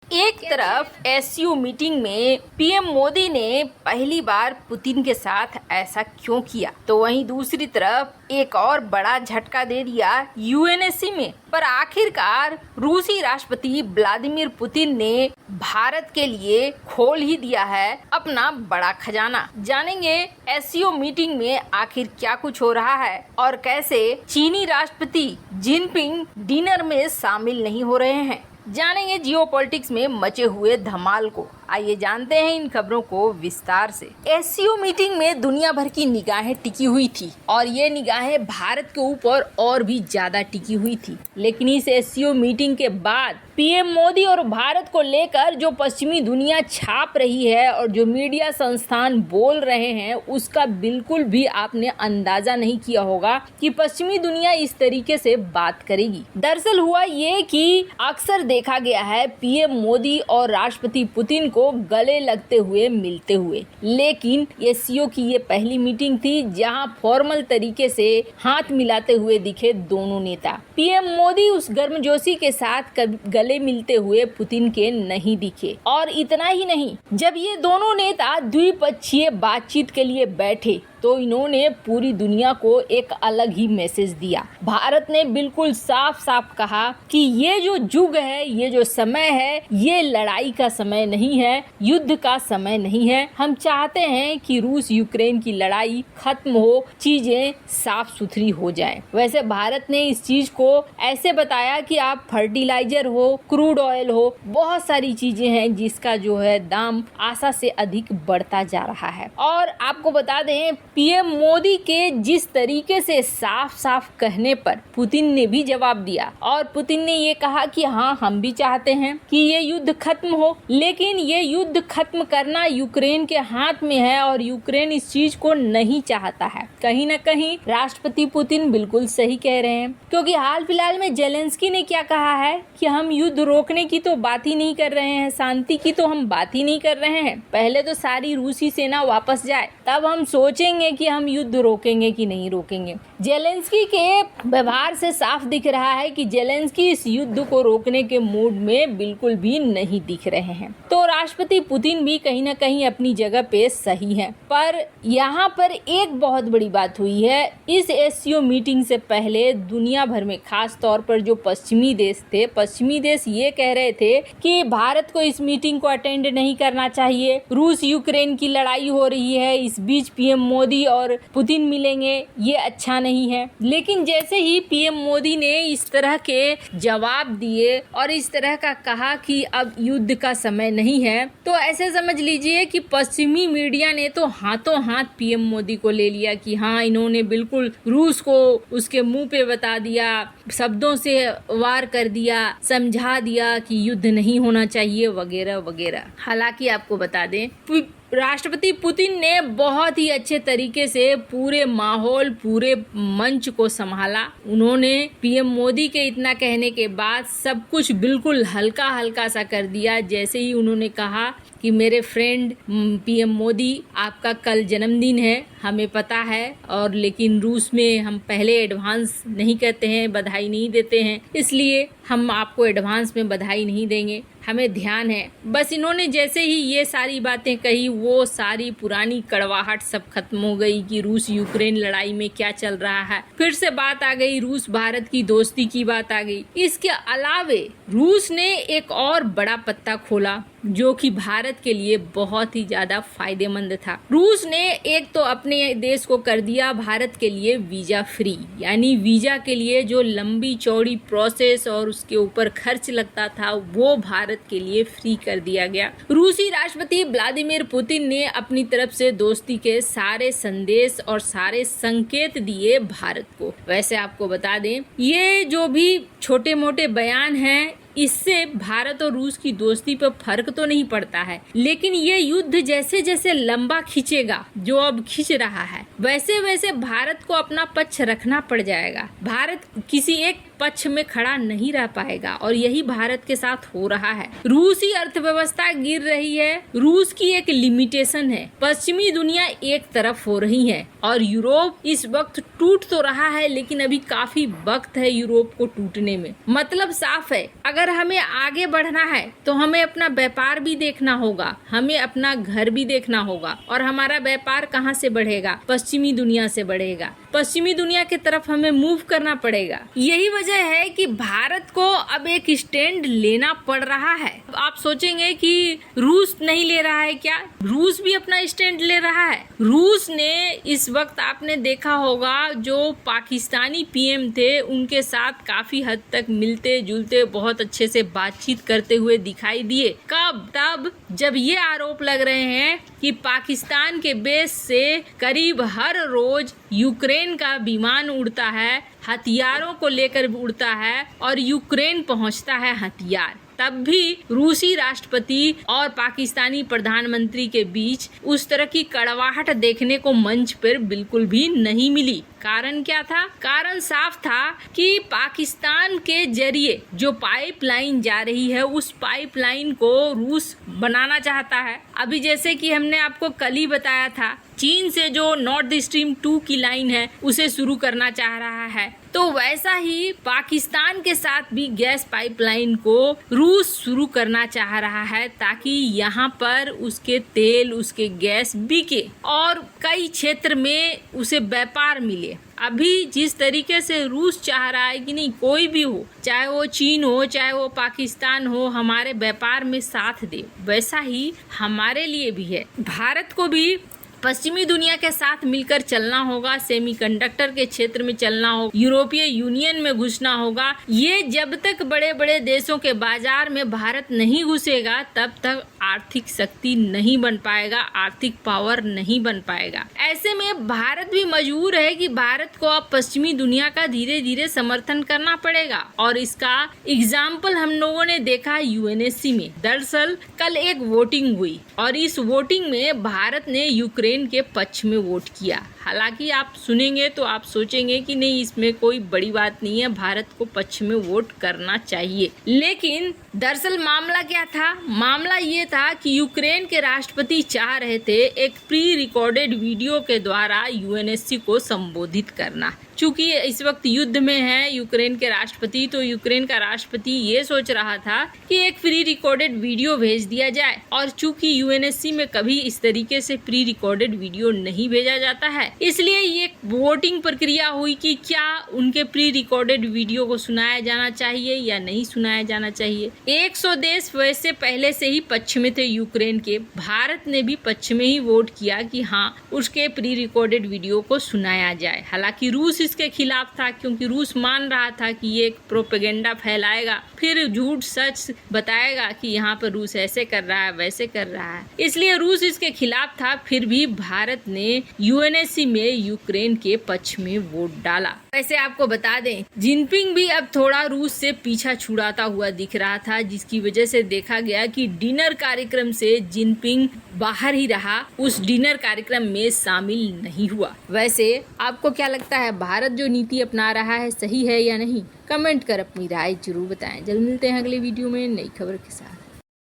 एक तरफ SCO meeting में पीएम मोदी ने पहली बार पुतिन के साथ ऐसा क्यों किया, तो वहीं दूसरी तरफ एक और बड़ा झटका दे दिया यूएनएससी में। पर आखिरकार रूसी राष्ट्रपति व्लादिमीर पुतिन ने भारत के लिए खोल ही दिया है अपना बड़ा खजाना। जानेंगे एससीओ मीटिंग में आखिर क्या कुछ हो रहा है और कैसे चीनी राष्ट्रपति जिनपिंग डिनर में शामिल नहीं हो रहे हैं। जानेंगे जियोपॉलिटिक्स में मचे हुए धमाल को। आइए जानते हैं इन खबरों को विस्तार से। एससीओ मीटिंग में दुनिया भर की निगाहें टिकी हुई थी और ये निगाहें भारत के ऊपर और भी ज्यादा टिकी हुई थी। लेकिन इस एससीओ मीटिंग के बाद पीएम मोदी और भारत को लेकर जो पश्चिमी दुनिया छाप रही है और जो मीडिया संस्थान बोल रहे हैं, उसका बिल्कुल भी आपने अंदाजा नहीं किया होगा कि पश्चिमी दुनिया इस तरीके से बात करेगी। दरअसल हुआ ये कि अक्सर देखा गया है पीएम मोदी और राष्ट्रपति पुतिन को गले लगते हुए मिलते हुए, लेकिन एससीओ की ये पहली मीटिंग थी जहां फॉर्मल तरीके से हाथ मिलाते हुए दिखे दोनों नेता। पीएम मोदी उस गर्मजोशी के साथ गले मिलते हुए पुतिन के नहीं दिखे। और इतना ही नहीं, जब ये दोनों नेता द्विपक्षीय बातचीत के लिए बैठे तो इन्होंने पूरी दुनिया को एक अलग ही मैसेज दिया। भारत ने बिल्कुल साफ साफ कहा कि ये जो युग है, ये जो समय है, ये लड़ाई का समय नहीं है, युद्ध का समय नहीं है। हम चाहते हैं कि रूस यूक्रेन की लड़ाई खत्म हो, चीजें साफ सुथरी हो जाए। वैसे भारत ने इस चीज को ऐसे बताया कि आप फर्टिलाइजर हो, क्रूड ऑयल हो, बहुत सारी चीजें हैं जिसका जो है दाम आशा से अधिक बढ़ता जा रहा है। और आपको बता दें, पीएम मोदी के जिस तरीके से साफ साफ कहने पर पुतिन ने भी जवाब दिया और पुतिन ने ये कहा कि हाँ, हम भी चाहते हैं कि ये युद्ध खत्म हो, लेकिन ये युद्ध खत्म करना यूक्रेन के हाथ में है और यूक्रेन इस चीज को नहीं चाहता है। कहीं न कहीं राष्ट्रपति पुतिन बिल्कुल सही कह रहे हैं, क्योंकि हाल फिलहाल में जेलेंस्की ने क्या कहा है कि हम युद्ध रोकने की तो बात ही नहीं कर रहे हैं, शांति की तो हम बात ही नहीं कर रहे हैं, पहले तो सारी रूसी सेना वापस जाए, तब हम सोचेंगे कि हम युद्ध रोकेंगे कि नहीं रोकेंगे। जेलेंस्की के व्यवहार से साफ दिख रहा है कि जेलेंस्की इस युद्ध को रोकने के मूड में बिल्कुल भी नहीं दिख रहे हैं। तो राष्ट्रपति पुतिन भी कहीं न कहीं अपनी जगह पे सही है। पर यहाँ पर एक बहुत बड़ी बात हुई है। इस एससीओ मीटिंग से पहले दुनिया भर में, खास तौर पर जो पश्चिमी देश थे, पश्चिमी देश ये कह रहे थे कि भारत को इस मीटिंग को अटेंड नहीं करना चाहिए, रूस यूक्रेन की लड़ाई हो रही है, इस बीच पीएम मोदी और पुतिन मिलेंगे, ये अच्छा नहीं है। लेकिन जैसे ही पीएम मोदी ने इस तरह के जवाब दिए और इस तरह का कहा कि अब युद्ध का समय नहीं है, तो ऐसे समझ लीजिए कि पश्चिमी मीडिया ने तो हाथों हाथ पीएम मोदी को ले लिया कि हाँ, इन्होंने बिल्कुल रूस को उसके मुंह पे बता दिया, शब्दों से वार कर दिया, समझा दिया कि युद्ध नहीं होना चाहिए वगैरह वगैरह। हालांकि आपको बता दें, राष्ट्रपति पुतिन ने बहुत ही अच्छे तरीके से पूरे माहौल, पूरे मंच को संभाला। उन्होंने पीएम मोदी के इतना कहने के बाद सब कुछ बिल्कुल हल्का हल्का सा कर दिया। जैसे ही उन्होंने कहा कि मेरे फ्रेंड पीएम मोदी, आपका कल जन्मदिन है, हमें पता है, और लेकिन रूस में हम पहले एडवांस नहीं कहते हैं, बधाई नहीं देते हैं, इसलिए हम आपको एडवांस में बधाई नहीं देंगे, हमें ध्यान है। बस इन्होंने जैसे ही ये सारी बातें कही, वो सारी पुरानी कड़वाहट सब खत्म हो गई कि रूस यूक्रेन लड़ाई में क्या चल रहा है। फिर से बात आ गई, रूस भारत की दोस्ती की बात आ गई। इसके अलावे रूस ने एक और बड़ा पत्ता खोला जो कि भारत के लिए बहुत ही ज्यादा फायदेमंद था। रूस ने एक तो अपने देश को कर दिया भारत के लिए वीजा फ्री, यानी वीजा के लिए जो लंबी चौड़ी प्रोसेस और उसके ऊपर खर्च लगता था, वो भारत के लिए फ्री कर दिया गया। रूसी राष्ट्रपति व्लादिमीर पुतिन ने अपनी तरफ से दोस्ती के सारे संदेश और सारे संकेत दिए भारत को। वैसे आपको बता दें, ये जो भी छोटे मोटे बयान हैं, इससे भारत और रूस की दोस्ती पर फर्क तो नहीं पड़ता है, लेकिन ये युद्ध जैसे जैसे लंबा खींचेगा, जो अब खींच रहा है, वैसे वैसे भारत को अपना पक्ष रखना पड़ जाएगा। भारत किसी एक पक्ष में खड़ा नहीं रह पाएगा और यही भारत के साथ हो रहा है। रूसी अर्थव्यवस्था गिर रही है, रूस की एक लिमिटेशन है, पश्चिमी दुनिया एक तरफ हो रही है और यूरोप इस वक्त टूट तो रहा है लेकिन अभी काफी वक्त है यूरोप को टूटने में। मतलब साफ है, अगर हमें आगे बढ़ना है तो हमें अपना व्यापार भी देखना होगा, हमें अपना घर भी देखना होगा और हमारा व्यापार कहाँ से बढ़ेगा? पश्चिमी दुनिया से बढ़ेगा। पश्चिमी दुनिया की तरफ हमें मूव करना पड़ेगा। यही वजह है कि भारत को अब एक स्टैंड लेना पड़ रहा है। आप सोचेंगे कि रूस नहीं ले रहा है क्या? रूस भी अपना स्टैंड ले रहा है। रूस ने इस वक्त आपने देखा होगा जो पाकिस्तानी पीएम थे उनके साथ काफी हद तक मिलते जुलते बहुत अच्छे से बातचीत करते हुए दिखाई दिए। कब? तब जब ये आरोप लग रहे हैं कि पाकिस्तान के बेस से करीब हर रोज यूक्रेन का विमान उड़ता है, हथियारों को लेकर उड़ता है और यूक्रेन पहुंचता है हथियार। तब भी रूसी राष्ट्रपति और पाकिस्तानी प्रधानमंत्री के बीच उस तरह की कड़वाहट देखने को मंच पर बिल्कुल भी नहीं मिली। कारण क्या था? कारण साफ था कि पाकिस्तान के जरिए जो पाइपलाइन जा रही है उस पाइपलाइन को रूस बनाना चाहता है। अभी जैसे कि हमने आपको कल ही बताया था, चीन से जो नॉर्थ स्ट्रीम 2 की लाइन है उसे शुरू करना चाह रहा है, तो वैसा ही पाकिस्तान के साथ भी गैस पाइपलाइन को रूस शुरू करना चाह रहा है ताकि यहाँ पर उसके तेल, उसके गैस बिके और कई क्षेत्र में उसे व्यापार मिले। अभी जिस तरीके से रूस चाह रहा है कि नहीं कोई भी हो, चाहे वो चीन हो चाहे वो पाकिस्तान हो, हमारे व्यापार में साथ दे, वैसा ही हमारे लिए भी है। भारत को भी पश्चिमी दुनिया के साथ मिलकर चलना होगा, सेमीकंडक्टर के क्षेत्र में चलना होगा, यूरोपीय यूनियन में घुसना होगा। ये जब तक बड़े बड़े देशों के बाजार में भारत नहीं घुसेगा तब तक आर्थिक शक्ति नहीं बन पाएगा, आर्थिक पावर नहीं बन पाएगा। ऐसे में भारत भी मजबूर है कि भारत को अब पश्चिमी दुनिया का धीरे धीरे समर्थन करना पड़ेगा और इसका एग्जाम्पल हम लोगों ने देखा यूएनएससी में। दरअसल कल एक वोटिंग हुई और इस वोटिंग में भारत ने यूक्रेन के पक्ष में वोट किया। हालांकि आप सुनेंगे तो आप सोचेंगे कि नहीं इसमें कोई बड़ी बात नहीं है, भारत को पक्ष में वोट करना चाहिए। लेकिन दरअसल मामला क्या था? मामला ये था कि यूक्रेन के राष्ट्रपति चाह रहे थे एक प्री रिकॉर्डेड वीडियो के द्वारा यूएनएससी को संबोधित करना। चूंकि इस वक्त युद्ध में है यूक्रेन के राष्ट्रपति, तो यूक्रेन का राष्ट्रपति ये सोच रहा था कि एक प्री रिकॉर्डेड वीडियो भेज दिया जाए और चूंकि यूएनएससी में कभी इस तरीके से प्री रिकॉर्डेड वीडियो नहीं भेजा जाता है, इसलिए ये वोटिंग प्रक्रिया हुई कि क्या उनके प्री रिकॉर्डेड वीडियो को सुनाया जाना चाहिए या नहीं सुनाया जाना चाहिए। 100 देश वैसे पहले से ही पक्ष में थे यूक्रेन के, भारत ने भी पक्ष में ही वोट किया कि हाँ उसके प्री रिकॉर्डेड वीडियो को सुनाया जाए। हालांकि रूस इसके खिलाफ था क्योंकि रूस मान रहा था कि ये एक प्रोपेगेंडा फैलाएगा, फिर झूठ सच बताएगा कि यहाँ पर रूस ऐसे कर रहा है वैसे कर रहा है, इसलिए रूस इसके खिलाफ था। फिर भी भारत ने यूएनएससी में यूक्रेन के पक्ष में वोट डाला। वैसे आपको बता दें जिनपिंग भी अब थोड़ा रूस से पीछा छुड़ाता हुआ दिख रहा था, जिसकी वजह से देखा गया कि डिनर कार्यक्रम से जिनपिंग बाहर ही रहा, उस डिनर कार्यक्रम में शामिल नहीं हुआ। वैसे आपको क्या लगता है, भारत जो नीति अपना रहा है सही है या नहीं? कमेंट कर अपनी राय जरूर बताएं। जल्द मिलते हैं अगले वीडियो में नई खबर के साथ।